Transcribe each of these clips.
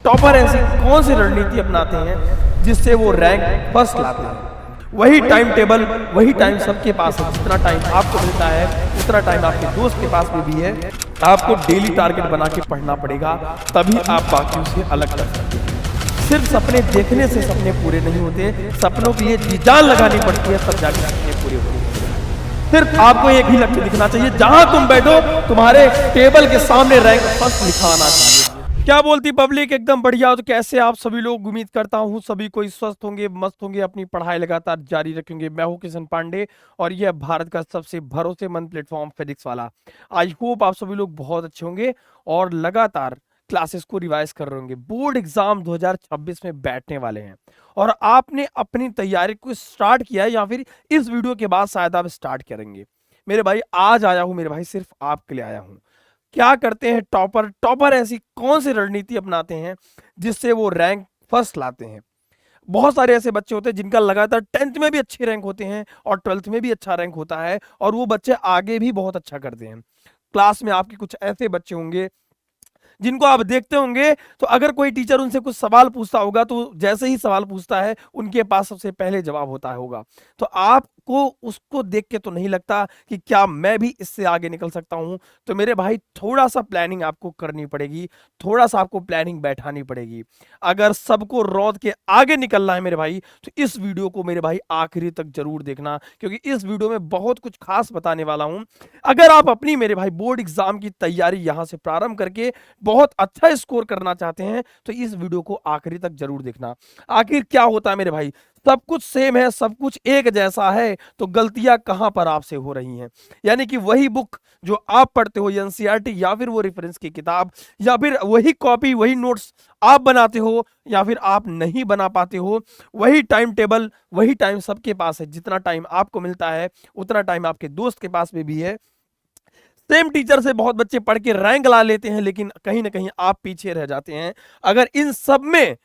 Topper ऐसी कौन सी रणनीति अपनाते हैं जिससे वो रैंक फर्स्ट लाते हैं। वही टाइम टेबल, वही टाइम सबके पास है। जितना टाइम आपको मिलता है उतना टाइम आपके दोस्त के पास भी है। आपको डेली टारगेट बना के पढ़ना पड़ेगा, तभी आप बाकियों से अलग कर सकते हैं। सिर्फ सपने देखने से सपने पूरे नहीं होते, सपनों के लिए जी जान लगानी पड़ती है, तब जाके सपने पूरे होते हैं। सिर्फ आपको एक ही लक्ष्य दिखना चाहिए, जहां तुम बैठो तुम्हारे टेबल के सामने रैंक फर्स्ट लिखा आना चाहिए। क्या बोलती पब्लिक? एकदम बढ़िया। तो कैसे आप सभी लोग? उम्मीद करता हूँ सभी कोई स्वस्थ होंगे, मस्त होंगे, अपनी पढ़ाई लगातार जारी रखेंगे। मैं हूँ किशन पांडे और यह भारत का सबसे भरोसेमंद प्लेटफॉर्म फिजिक्स वाला। आई होप आप सभी लोग बहुत अच्छे होंगे और लगातार क्लासेस को रिवाइज कर रहे होंगे। बोर्ड एग्जाम 2026 में बैठने वाले हैं और आपने अपनी तैयारी को स्टार्ट किया है या फिर इस वीडियो के बाद शायद आप स्टार्ट करेंगे। मेरे भाई आज आया हूं, मेरे भाई सिर्फ आपके लिए आया हूं। क्या करते हैं टॉपर ऐसी कौन सी रणनीति अपनाते हैं जिससे वो रैंक फर्स्ट लाते हैं। बहुत सारे ऐसे बच्चे होते हैं जिनका लगातार 10th में भी अच्छे रैंक होते हैं और 12th में भी अच्छा रैंक होता है और वो बच्चे आगे भी बहुत अच्छा करते हैं। क्लास में आपके कुछ ऐसे बच्चे होंगे जिनको आप देखते होंगे, तो अगर कोई टीचर उनसे कुछ सवाल पूछता होगा तो जैसे ही सवाल पूछता है उनके पास सबसे पहले जवाब होता होगा। तो आपको उसको देख के तो नहीं लगता कि क्या मैं भी इससे आगे निकल सकता हूं। तो मेरे भाई थोड़ा सा प्लानिंग आपको करनी पड़ेगी, थोड़ा सा आपको प्लानिंग बैठानी पड़ेगी। अगर सबको रौंद के आगे निकलना है मेरे भाई, तो इस वीडियो को मेरे भाई आखिरी तक जरूर देखना, क्योंकि इस वीडियो में बहुत कुछ खास बताने वाला हूं। अगर आप अपनी मेरे भाई बोर्ड एग्जाम की तैयारी यहां से प्रारंभ करके बहुत अच्छा स्कोर करना चाहते हैं तो इस वीडियो को आखिरी तक जरूर देखना। आखिर क्या होता है मेरे भाई, सब कुछ सेम है, सब कुछ एक जैसा है, तो गलतियां कहां पर आपसे हो रही हैं। यानी कि वही बुक जो आप पढ़ते हो, एनसीईआरटी या फिर वो रेफरेंस की किताब या फिर वही कॉपी, वही नोट्स आप बनाते हो या फिर आप नहीं बना पाते हो, वही टाइम टेबल, वही टाइम सबके पास है। जितना टाइम आपको मिलता है उतना टाइम आपके दोस्त के पास में भी है। सेम टीचर से बहुत बच्चे पढ़ के रैंक ला लेते हैं, लेकिन कहीं ना कहीं आप पीछे रह जाते हैं। अगर इन सब में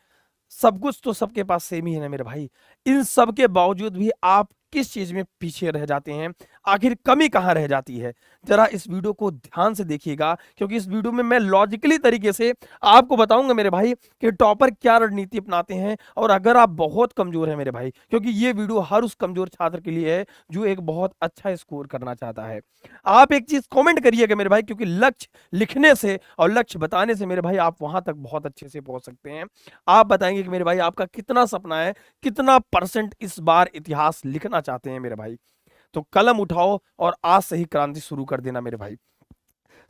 सब कुछ तो सबके पास सेम ही है ना मेरे भाई, इन सब के बावजूद भी आप किस चीज में पीछे रह जाते हैं, आखिर कमी कहां रह जाती है, जरा इस वीडियो को ध्यान से देखिएगा। क्योंकि इस वीडियो में मैं लॉजिकली तरीके से आपको बताऊंगा मेरे भाई कि टॉपर क्या रणनीति अपनाते हैं। और अगर आप बहुत कमजोर हैं मेरे भाई, क्योंकि ये वीडियो हर उस कमजोर छात्र के लिए है जो एक बहुत अच्छा स्कोर करना चाहता है। आप एक चीज कमेंट करिएगा मेरे भाई, क्योंकि लक्ष्य लिखने से और लक्ष्य बताने से मेरे भाई आप वहां तक बहुत अच्छे से पहुंच सकते हैं। आप बताएंगे कि मेरे भाई आपका कितना सपना है, कितना परसेंट इस बार इतिहास लिखना चाहते हैं मेरे भाई। तो कलम उठाओ और आज से ही क्रांति शुरू कर देना मेरे भाई।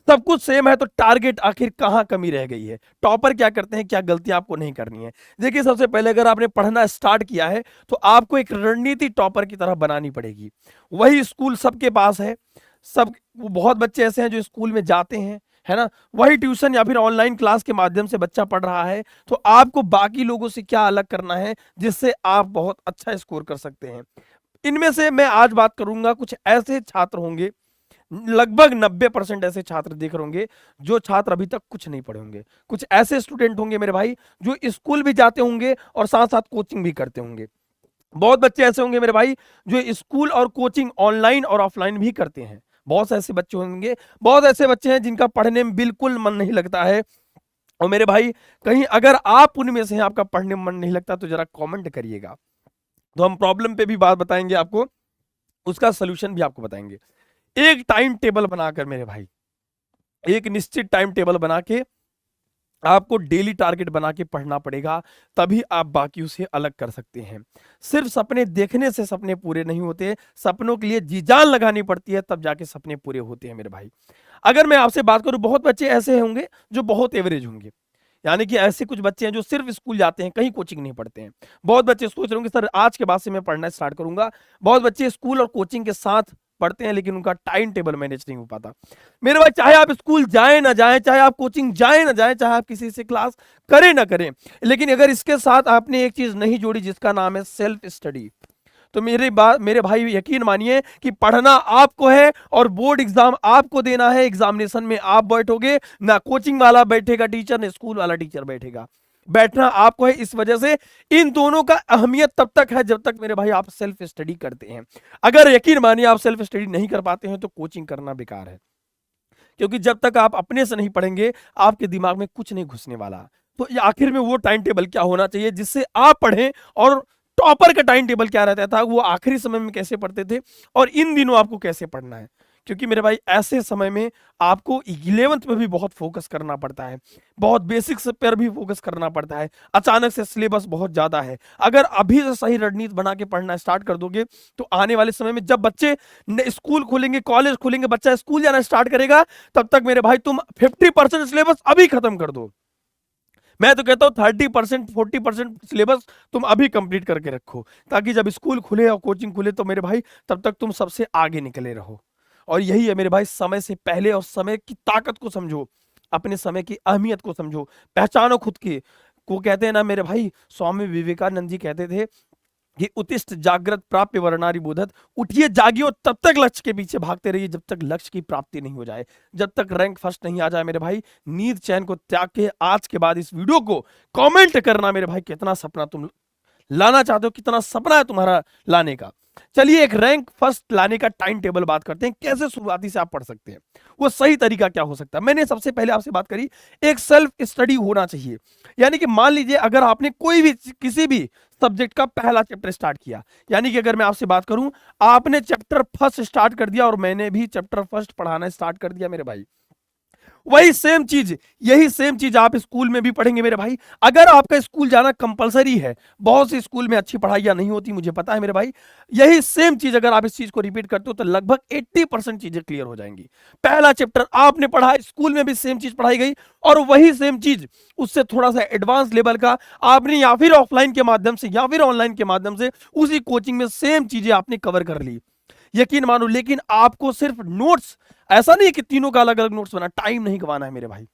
सब कुछ सेम है तो टारगेट आखिर कहां कमी रह गई है, टॉपर क्या करते हैं, क्या गलतियां आपको नहीं करनी है। देखिए सबसे पहले अगर आपने पढ़ना स्टार्ट किया है तो आपको एक रणनीति टॉपर की तरह बनानी पड़ेगी। वही स्कूल सबके पास है, सब बहुत बच्चे ऐसे हैं जो स्कूल में जाते हैं, है ना। वही ट्यूशन या फिर ऑनलाइन क्लास के माध्यम से बच्चा पढ़ रहा है। तो आपको बाकी लोगों से क्या अलग करना है जिससे आप बहुत अच्छा स्कोर कर सकते हैं। इनमें से मैं आज बात करूंगा, कुछ ऐसे छात्र होंगे, लगभग 90% ऐसे छात्र देख रहे होंगे जो छात्र अभी तक कुछ नहीं पढ़े होंगे। कुछ ऐसे स्टूडेंट होंगे मेरे भाई जो स्कूल भी जाते होंगे और साथ साथ कोचिंग भी करते होंगे। बहुत बच्चे ऐसे होंगे मेरे भाई जो स्कूल और कोचिंग ऑनलाइन और ऑफलाइन भी करते हैं। बहुत से ऐसे बच्चे होंगे, बहुत ऐसे बच्चे हैं जिनका पढ़ने में बिल्कुल मन नहीं लगता है। और मेरे भाई कहीं अगर आप उनमें से हैं, आपका पढ़ने में मन नहीं लगता, तो जरा कमेंट करिएगा। तो हम प्रॉब्लम पे भी बात बताएंगे आपको, उसका सोल्यूशन भी आपको बताएंगे। एक टाइम टेबल बनाकर मेरे भाई, एक निश्चित टाइम टेबल बना के आपको डेली टारगेट बना के पढ़ना पड़ेगा, तभी आप बाकियों से अलग कर सकते हैं। सिर्फ सपने देखने से सपने पूरे नहीं होते, सपनों के लिए जी जान लगानी पड़ती है, तब जाके सपने पूरे होते हैं मेरे भाई। अगर मैं आपसे बात करूं, बहुत बच्चे ऐसे होंगे जो बहुत एवरेज होंगे। यानी कि ऐसे कुछ बच्चे हैं जो सिर्फ स्कूल जाते हैं, कहीं कोचिंग नहीं पढ़ते हैं। बहुत बच्चे सोच रहे होंगे सर आज के बाद से मैं पढ़ना स्टार्ट करूंगा। बहुत बच्चे स्कूल और कोचिंग के साथ पढ़ते हैं लेकिन उनका टाइम टेबल मैनेज नहीं हो पाता। मेरे भाई चाहे आप स्कूल जाए ना जाए, चाहे आप कोचिंग जाए ना जाए, चाहे आप किसी से क्लास करें ना करें, लेकिन अगर इसके साथ आपने एक चीज नहीं जोड़ी जिसका नाम है सेल्फ स्टडी, तो मेरे भाई यकीन मानिए कि पढ़ना आपको है और बोर्ड एग्जाम आपको देना है। एग्जामिनेशन में आप बैठोगे, ना कोचिंग वाला बैठेगा टीचर, ना स्कूल वाला टीचर बैठेगा। बैठना आपको है। इस वजह से इन दोनों का अहमियत तब तक है जब तक मेरे भाई आप सेल्फ स्टडी करते हैं। अगर यकीन मानिए आप सेल्फ स्टडी नहीं कर पाते हैं तो कोचिंग करना बेकार है, क्योंकि जब तक आप अपने से नहीं पढ़ेंगे आपके दिमाग में कुछ नहीं घुसने वाला। तो ये आखिर में वो टाइम टेबल क्या होना चाहिए जिससे आप पढ़ें, और टॉपर का टाइम टेबल क्या रहता था, वो आखिरी समय में कैसे पढ़ते थे और इन दिनों आपको कैसे पढ़ना है। क्योंकि मेरे भाई ऐसे समय में आपको 11th में भी बहुत फोकस करना पड़ता है, बहुत बेसिक्स पर भी फोकस करना पड़ता है, अचानक से सिलेबस बहुत ज्यादा है। अगर अभी से सही रणनीति बना के पढ़ना स्टार्ट कर दोगे तो आने वाले समय में जब बच्चे स्कूल खोलेंगे, कॉलेज खोलेंगे, बच्चा स्कूल जाना स्टार्ट करेगा, तब तक मेरे भाई तुम 50% सिलेबस अभी खत्म कर दो। मैं तो कहता हूं 30% 40% सिलेबस तुम अभी कंप्लीट करके रखो, ताकि जब स्कूल खुले और कोचिंग खुले तो मेरे भाई तब तक तुम सबसे आगे निकले रहो। और यही है मेरे भाई, समय से पहले और समय की ताकत को समझो, अपने समय की अहमियत को समझो, पहचानो खुद की। को कहते हैं ना मेरे भाई, स्वामी विवेकानंद जी कहते थे कि उत्तिष्ठ जागृत प्राप्य वर्णारी बोधत, उठिए जागियो तब तक लक्ष्य के पीछे भागते रहिए जब तक लक्ष्य की प्राप्ति नहीं हो जाए, जब तक रैंक फर्स्ट नहीं आ जाए। मेरे भाई नींद चैन को त्याग के आज के बाद इस वीडियो को कमेंट करना मेरे भाई, कितना सपना तुम लाना चाहते हो, कितना सपना है तुम्हारा लाने का। चलिए एक रैंक फर्स्ट लाने का टाइम टेबल बात करते हैं, कैसे शुरुआती से आप पढ़ सकते हैं, वो सही तरीका क्या हो सकता है। मैंने सबसे पहले आपसे बात करी, एक सेल्फ स्टडी होना चाहिए। यानी कि मान लीजिए अगर आपने कोई भी किसी भी सब्जेक्ट का पहला चैप्टर स्टार्ट किया, यानी कि अगर मैं आपसे बात करूं, आपने चैप्टर फर्स्ट स्टार्ट कर दिया और मैंने भी चैप्टर फर्स्ट पढ़ाना स्टार्ट कर दिया मेरे भाई, वही सेम चीज, यही सेम चीज आप स्कूल में भी पढ़ेंगे मेरे भाई। अगर आपका स्कूल जाना कंपलसरी है, बहुत से स्कूल में अच्छी पढ़ाइयां नहीं होती, मुझे पता है मेरे भाई, यही सेम चीज अगर आप इस चीज को रिपीट करते हो तो लगभग 80% चीजें क्लियर हो जाएंगी। पहला चैप्टर आपने पढ़ा, स्कूल में भी सेम चीज पढ़ाई गई, और वही सेम चीज उससे थोड़ा सा एडवांस लेवल का आपने या फिर ऑफलाइन के माध्यम से या फिर ऑनलाइन के माध्यम से उसी कोचिंग में सेम चीजें आपने कवर कर ली, यकीन मानो। लेकिन आपको सिर्फ नोट्स, ऐसा नहीं है कि तीनों का अलग अलग नोट्स बना, टाइम नहीं गवाना है मेरे भाई।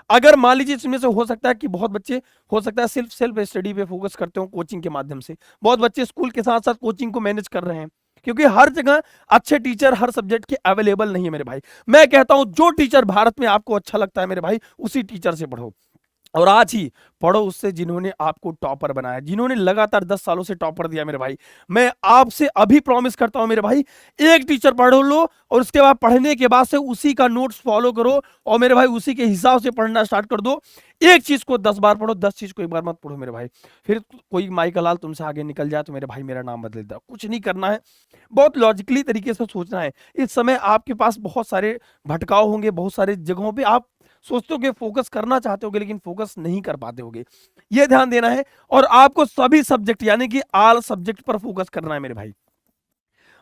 अगर मान लीजिए इसमें से हो सकता है कि बहुत बच्चे हो सकता है सिर्फ सेल्फ स्टडी पे फोकस करते हो कोचिंग के माध्यम से, बहुत बच्चे स्कूल के साथ साथ कोचिंग को मैनेज कर रहे हैं, क्योंकि हर जगह अच्छे टीचर हर सब्जेक्ट के अवेलेबल नहीं है मेरे भाई। मैं कहता हूं जो टीचर भारत में आपको अच्छा लगता है मेरे भाई, उसी टीचर से पढ़ो, और आज ही पढ़ो उससे जिन्होंने आपको टॉपर बनाया, जिन्होंने लगातार 10 सालों से टॉपर दिया मेरे भाई। मैं आपसे अभी प्रॉमिस करता हूं मेरे भाई, एक टीचर पढ़ लो और उसके बाद पढ़ने के बाद से उसी का नोट्स फॉलो करो और मेरे भाई उसी के हिसाब से पढ़ना स्टार्ट कर दो। एक चीज को 10 बार पढ़ो, 10 चीज को एक बार मत पढ़ो मेरे भाई। फिर कोई माई का लाल तुमसे आगे निकल जाए तो मेरे भाई मेरा नाम बदल देता, कुछ नहीं करना है, बहुत लॉजिकली तरीके से सोचना है। इस समय आपके पास बहुत सारे भटकाव होंगे, बहुत सारे जगहों पे आप सोचते हो फोकस करना चाहते होगे लेकिन फोकस नहीं कर पाते होगे, ये ध्यान देना है। और आपको सभी सब्जेक्ट यानी कि ऑल सब्जेक्ट पर फोकस करना है मेरे भाई।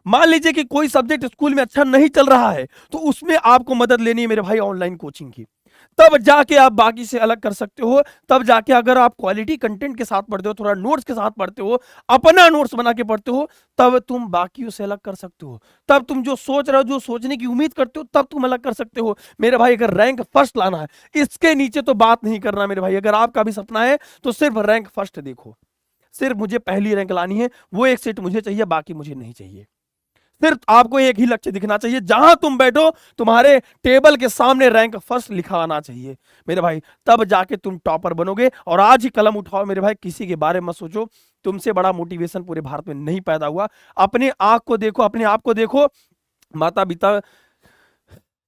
मान लीजिए कि कोई सब्जेक्ट स्कूल में अच्छा नहीं चल रहा है तो उसमें आपको मदद लेनी है मेरे भाई ऑनलाइन कोचिंग की, तब जाके आप बाकी से अलग कर सकते हो। तब जाके अगर आप क्वालिटी कंटेंट के साथ पढ़ते हो, थोड़ा नोट्स के साथ पढ़ते हो, अपना नोट्स बना के पढ़ते हो, तब तुम बाकियों से अलग कर सकते हो। तब तुम जो सोच रहे हो, जो सोचने की उम्मीद करते हो, तब तुम अलग कर सकते हो मेरे भाई। अगर रैंक फर्स्ट लाना है, इसके नीचे तो बात नहीं करना मेरे भाई। अगर आपका भी सपना है तो सिर्फ रैंक फर्स्ट देखो, सिर्फ मुझे पहली रैंक लानी है, वो एक सीट मुझे चाहिए, बाकी मुझे नहीं चाहिए। सिर्फ आपको एक ही लक्ष्य दिखना चाहिए, जहां तुम बैठो तुम्हारे टेबल के सामने रैंक फर्स्ट लिखा आना चाहिए मेरे भाई, तब जाके तुम टॉपर बनोगे। और आज ही कलम उठाओ मेरे भाई, किसी के बारे में मत सोचो, तुमसे बड़ा मोटिवेशन पूरे भारत में नहीं पैदा हुआ। अपने आंख को देखो, अपने आप को देखो, माता पिता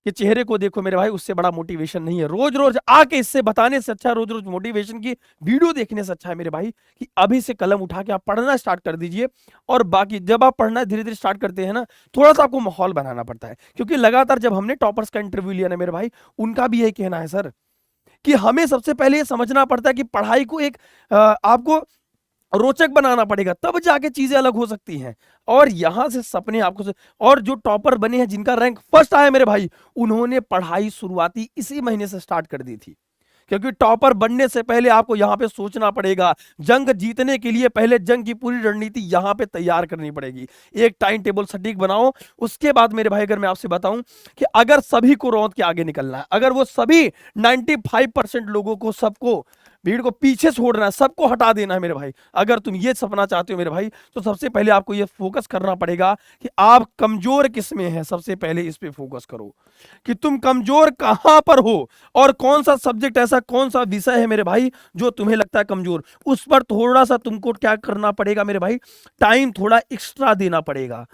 के चेहरे को देखो मेरे भाई, उससे बड़ा मोटिवेशन नहीं है। रोज रोज आके इससे बताने से अच्छा, रोज रोज मोटिवेशन की वीडियो देखने से अच्छा है मेरे भाई कि अभी से कलम उठा के आप पढ़ना स्टार्ट कर दीजिए। और बाकी जब आप पढ़ना धीरे धीरे स्टार्ट करते हैं ना, थोड़ा सा आपको माहौल बनाना पड़ता है, क्योंकि लगातार जब हमने टॉपर्स का इंटरव्यू लिया ना मेरे भाई, उनका भी यही कहना है सर कि हमें सबसे पहले ये समझना पड़ता है कि पढ़ाई को एक आपको रोचक बनाना पड़ेगा, तब जाके चीजें अलग हो सकती हैं। और यहां से सपने आपको और जो टॉपर बने हैं, जिनका रैंक फर्स्ट आया मेरे भाई, उन्होंने पढ़ाई शुरुआती इसी महीने से स्टार्ट कर दी थी। क्योंकि टॉपर बनने से पहले आपको यहां पे सोचना पड़ेगा, जंग जीतने के लिए पहले जंग की पूरी रणनीति यहां पे तैयार करनी पड़ेगी। एक टाइम टेबल सटीक बनाओ। उसके बाद मेरे भाई अगर मैं आपसे बताऊं कि अगर सभी को रौंद के आगे निकलना है, अगर वो सभी 95% लोगों को, सबको, भीड़ को पीछे छोड़ना है, सबको हटा देना है मेरे भाई, अगर तुम ये सपना चाहते हो मेरे भाई, तो सबसे पहले आपको ये फोकस करना पड़ेगा कि आप कमजोर किस में है। सबसे पहले इस पे फोकस करो कि तुम कमजोर कहां पर हो, और कौन सा सब्जेक्ट, ऐसा कौन सा विषय है मेरे भाई जो तुम्हें लगता है कमजोर, उस पर थोड़ा सा तुमको क्या करना पड़ेगा मेरे भाई, टाइम थोड़ा एक्स्ट्रा देना पड़ेगा।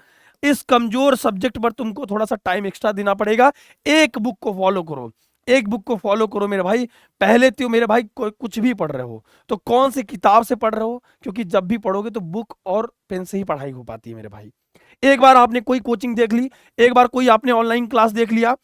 इस कमजोर सब्जेक्ट पर तुमको थोड़ा सा टाइम एक्स्ट्रा देना पड़ेगा। एक बुक को फॉलो करो, एक बुक को फॉलो करो मेरे भाई। पहले तो मेरे भाई कुछ भी पढ़ रहे हो तो कौन सी किताब से पढ़ रहे हो, क्योंकि जब भी पढ़ोगे तो बुक और पेन से ही पढ़ाई हो पाती है मेरे भाई। एक बार आपने कोई कोचिंग देख ली, एक बार कोई आपने ऑनलाइन क्लास देख लिया,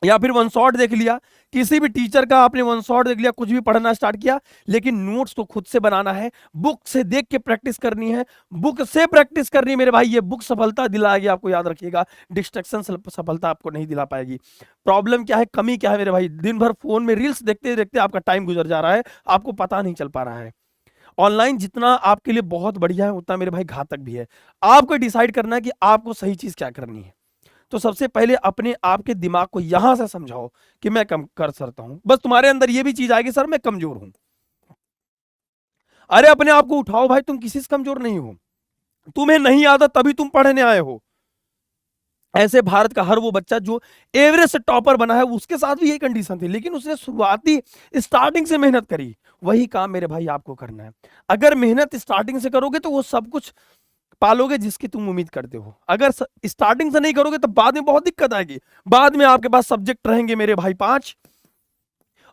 या फिर वन शॉट देख लिया, किसी भी टीचर का आपने वन शॉट देख लिया, कुछ भी पढ़ना स्टार्ट किया, लेकिन नोट्स तो खुद से बनाना है, बुक से देख के प्रैक्टिस करनी है, बुक से प्रैक्टिस करनी है मेरे भाई। ये बुक सफलता दिलाएगी आपको, याद रखिएगा। डिस्ट्रैक्शन सफलता आपको नहीं दिला पाएगी। प्रॉब्लम क्या है, कमी क्या है मेरे भाई, दिन भर फोन में रील्स देखते देखते आपका टाइम गुजर जा रहा है, आपको पता नहीं चल पा रहा है। ऑनलाइन जितना आपके लिए बहुत बढ़िया है उतना मेरे भाई घातक भी है। आपको डिसाइड करना है कि आपको सही चीज क्या करनी है। तो सबसे पहले अपने आपके दिमाग को यहां से समझाओ कि मैं कम कर सकता हूं। बस तुम्हारे अंदर ये भी चीज आएगी, सर मैं कमजोर हूं। अरे अपने आप को उठाओ भाई, तुम किसी से कमजोर नहीं हो, तुम्हें नहीं आता तभी तुम पढ़ने आए हो। ऐसे भारत का हर वो बच्चा जो एवरेस्ट टॉपर बना है, उसके साथ भी यही कंडीशन थी, लेकिन उसने शुरुआती स्टार्टिंग से मेहनत करी। वही काम मेरे भाई आपको करना है। अगर मेहनत स्टार्टिंग से करोगे तो वो सब कुछ पालोगे जिसकी तुम उम्मीद करते हो। अगर स्टार्टिंग से नहीं करोगे तो बाद में बहुत दिक्कत आएगी। बाद में आपके पास सब्जेक्ट रहेंगे मेरे भाई 5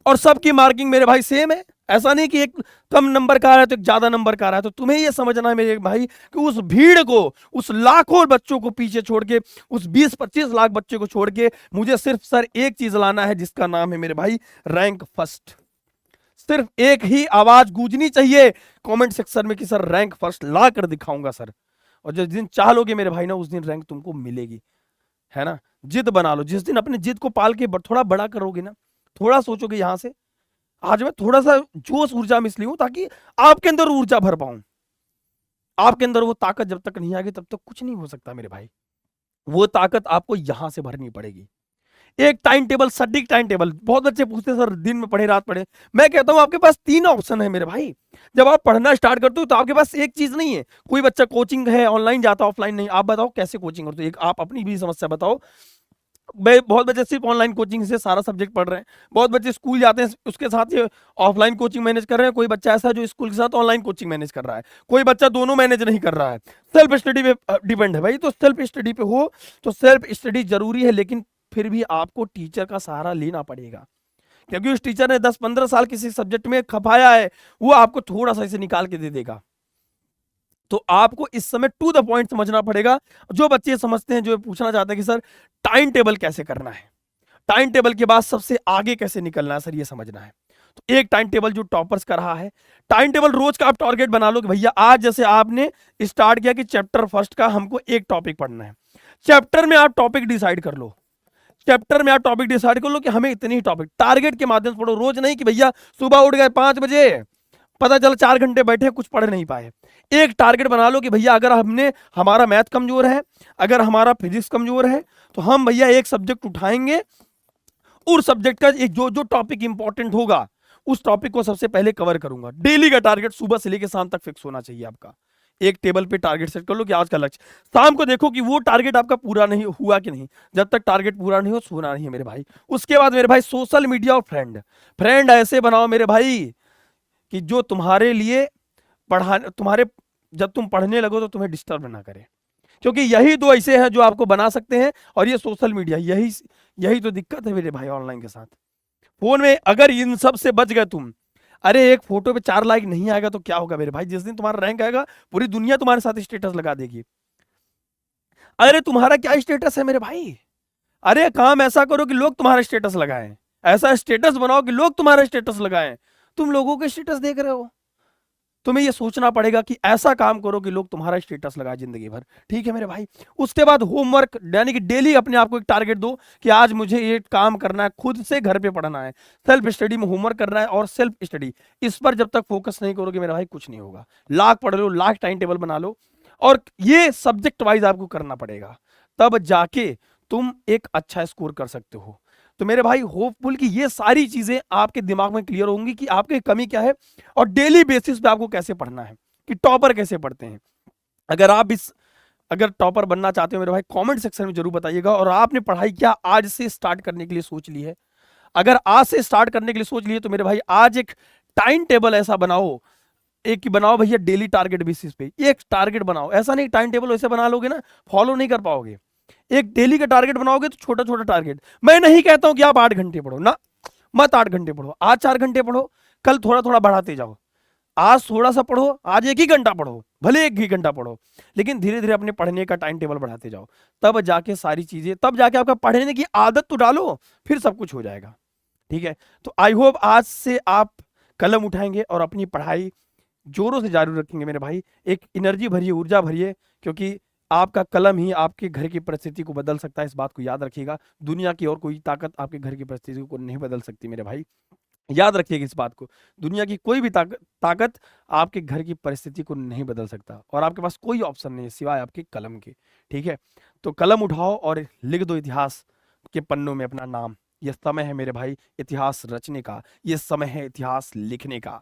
और सबकी मार्किंग मेरे भाई सेम है। ऐसा नहीं कि एक कम नंबर का आ रहा है तो एक ज्यादा नंबर का आ रहा है। तो तुम्हें यह समझना है मेरे भाई कि उस भीड़ को, उस लाखों बच्चों को पीछे छोड़ के, उस 20-25 लाख बच्चों को छोड़ के मुझे सिर्फ सर एक चीज लाना है, जिसका नाम है मेरे भाई रैंक फर्स्ट। सिर्फ एक ही आवाज गूंजनी चाहिए कमेंट सेक्शन में कि सर रैंक फर्स्ट ला कर दिखाऊंगा सर। और जिस दिन चाह लोगे मेरे भाई ना, उस दिन रैंक तुमको मिलेगी, है ना। जिद बना लो। जिस दिन अपने जिद को पाल के थोड़ा बड़ा करोगे ना, थोड़ा सोचोगे यहां से आज मैं थोड़ा सा जोश ऊर्जा में इसलिए हूं ताकि आपके अंदर ऊर्जा भर पाऊं। आपके अंदर वो ताकत जब तक नहीं आएगी तब तक कुछ नहीं हो सकता मेरे भाई। वो ताकत आपको यहां से भरनी पड़ेगी। एक टाइम टेबल, सटीक टाइम टेबल। बहुत बच्चे पूछते हैं सर दिन में पढ़े रात पढ़े। मैं कहता हूं आपके पास 3 ऑप्शन है मेरे भाई। जब आप पढ़ना स्टार्ट करते हो तो आपके पास एक चीज नहीं है। कोई बच्चा कोचिंग है, ऑनलाइन जाता, ऑफलाइन नहीं। आप बताओ कैसे कोचिंग करते हो, एक आप अपनी भी समस्या बताओ। बहुत बच्चे सिर्फ ऑनलाइन कोचिंग से सारा सब्जेक्ट पढ़ रहे हैं। बहुत बच्चे स्कूल जाते हैं, उसके साथ ये ऑफलाइन कोचिंग मैनेज कर रहे हैं। कोई बच्चा ऐसा है जो स्कूल के साथ ऑनलाइन कोचिंग मैनेज कर रहा है। कोई बच्चा दोनों मैनेज नहीं कर रहा है। सेल्फ स्टडी पे डिपेंड है भाई। तो सेल्फ स्टडी पे हो तो सेल्फ स्टडी जरूरी है, लेकिन फिर भी आपको टीचर का सहारा लेना पड़ेगा, क्योंकि उस टीचर ने 10-15 साल किसी सब्जेक्ट में खपाया है, वो आपको थोड़ा सा इसे निकाल के दे देगा। तो आपको इस समय टू द पॉइंट समझना पड़ेगा। जो बच्चे समझते हैं, जो पूछना चाहते हैं कि सर टाइम टेबल कैसे करना है, टाइम टेबल के बाद सबसे आगे कैसे निकलना है, सर ये समझना है। तो एक टाइम टेबल जो टॉपर्स का रहा है, टाइम टेबल रोज का आप टारगेट बना लो कि भैया आज जैसे आपने स्टार्ट किया कि चैप्टर फर्स्ट का हमको एक टॉपिक पढ़ना है, चैप्टर में आप टॉपिक डिसाइड कर लो। चैप्टर में आप टॉपिक डिसाइड कर लो कि हमें इतनी ही टॉपिक, टारगेट के माध्यम से पढ़ो। रोज नहीं कि भैया सुबह उठ गए 5 बजे, पता चला 4 घंटे बैठे कुछ पढ़ नहीं पाए। एक टारगेट बना लो कि भैया अगर हमारा मैथ कमजोर है, अगर हमारा फिजिक्स कमजोर है, तो हम भैया एक सब्जेक्ट उठाएंगे, उस सब्जेक्ट का एक जो टॉपिक इंपॉर्टेंट होगा उस टॉपिक को सबसे पहले कवर करूंगा। डेली का टारगेट सुबह से लेकर शाम तक फिक्स होना चाहिए आपका। एक टेबल पे टारगेट सेट कर लो कि आज का लक्ष्य। शाम को देखो कि वो टारगेट आपका पूरा नहीं हुआ कि नहीं। जब तक टारगेट पूरा नहीं हो सोना नहीं है मेरे भाई। उसके बाद मेरे भाई सोशल मीडिया और फ्रेंड ऐसे बनाओ मेरे भाई कि जो तुम्हारे लिए जब तुम पढ़ने लगो तो तुम्हें डिस्टर्ब ना करे, क्योंकि यही 2 ऐसे हैं जो आपको बना सकते हैं। और ये सोशल मीडिया, यही तो दिक्कत है मेरे भाई ऑनलाइन के साथ। फोन में अगर इन सब से बच गए तुम, अरे एक फोटो पे 4 लाइक नहीं आएगा तो क्या होगा मेरे भाई। जिस दिन तुम्हारा रैंक आएगा पूरी दुनिया तुम्हारे साथ स्टेटस लगा देगी। अरे तुम्हारा क्या स्टेटस है मेरे भाई। अरे काम ऐसा करो कि लोग तुम्हारा स्टेटस लगाएं, ऐसा स्टेटस बनाओ कि लोग तुम्हारा स्टेटस लगाएं। तुम लोगों के स्टेटस देख रहे हो, तुम्हें यह सोचना पड़ेगा कि ऐसा काम करो कि लोग तुम्हारा स्टेटस लगाए जिंदगी भर। ठीक है मेरे भाई। उसके बाद होमवर्क, यानी कि डेली अपने आप को एक टारगेट दो कि आज मुझे ये काम करना है, खुद से घर पे पढ़ना है, सेल्फ स्टडी में होमवर्क करना है। और सेल्फ स्टडी इस पर जब तक फोकस नहीं करोगे मेरे भाई कुछ नहीं होगा। लाख पढ़ लो, लाख टाइम टेबल बना लो, और ये सब्जेक्ट वाइज आपको करना पड़ेगा, तब जाके तुम एक अच्छा स्कोर कर सकते हो। तो मेरे भाई होपफुल कि ये सारी चीजें आपके दिमाग में क्लियर होंगी कि आपकी कमी क्या है और डेली बेसिस पे आपको कैसे पढ़ना है, कि टॉपर कैसे पढ़ते हैं। अगर टॉपर बनना चाहते हो मेरे भाई कमेंट सेक्शन में जरूर बताइएगा। और आपने पढ़ाई क्या आज से स्टार्ट करने के लिए सोच ली है? अगर आज से स्टार्ट करने के लिए सोच लिए तो मेरे भाई आज एक टाइम टेबल ऐसा बनाओ, एक ही बनाओ भैया, डेली टारगेट बेसिस पे एक टारगेट बनाओ। ऐसा नहीं टाइम टेबल वैसे बना लोगे ना फॉलो नहीं कर पाओगे। एक डेली का टारगेट बनाओगे तो छोटा छोटा टारगेट। मैं नहीं कहता हूं कि आप 8 घंटे पढ़ो ना, मत 8 घंटे पढ़ो, आज 4 घंटे पढ़ो, कल थोड़ा थोड़ा बढ़ाते जाओ। आज थोड़ा सा पढ़ो, आज 1 ही घंटा पढ़ो, भले 1 ही घंटा पढ़ो, लेकिन धीरे धीरे अपने पढ़ने का टाइम टेबल बढ़ाते जाओ। तब जाके सारी चीजें, तब जाके आपका पढ़ने की आदत तो डालो, फिर सब कुछ हो जाएगा। ठीक है, तो आई होप आज से आप कलम उठाएंगे और अपनी पढ़ाई जोरों से जारी रखेंगे मेरे भाई। एक एनर्जी भरिए, ऊर्जा भरिए, क्योंकि आपका कलम ही आपके घर की परिस्थिति को बदल सकता है। इस बात को याद रखिएगा। दुनिया की और कोई ताकत आपके घर की परिस्थिति को नहीं बदल सकती मेरे भाई, याद रखिएगा इस बात को। दुनिया की कोई भी ताकत आपके घर की परिस्थिति को नहीं बदल सकता, और आपके पास कोई ऑप्शन नहीं है सिवाय आपके कलम के। ठीक है, तो कलम उठाओ और लिख दो इतिहास के पन्नों में अपना नाम। यह समय है मेरे भाई इतिहास रचने का, यह समय है इतिहास लिखने का।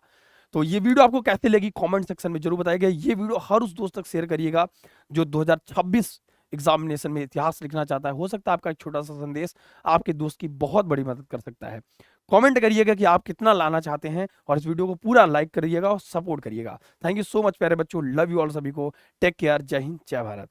तो ये वीडियो आपको कैसे लगी कमेंट सेक्शन में जरूर बताइएगा। ये वीडियो हर उस दोस्त तक शेयर करिएगा जो 2026 एग्जामिनेशन में इतिहास लिखना चाहता है। हो सकता है आपका एक छोटा सा संदेश आपके दोस्त की बहुत बड़ी मदद कर सकता है। कमेंट करिएगा कि आप कितना लाना चाहते हैं, और इस वीडियो को पूरा लाइक करिएगा और सपोर्ट करिएगा। थैंक यू सो मच प्यारे बच्चों, लव यू ऑल सभी को। टेक केयर, जय हिंद, जय भारत।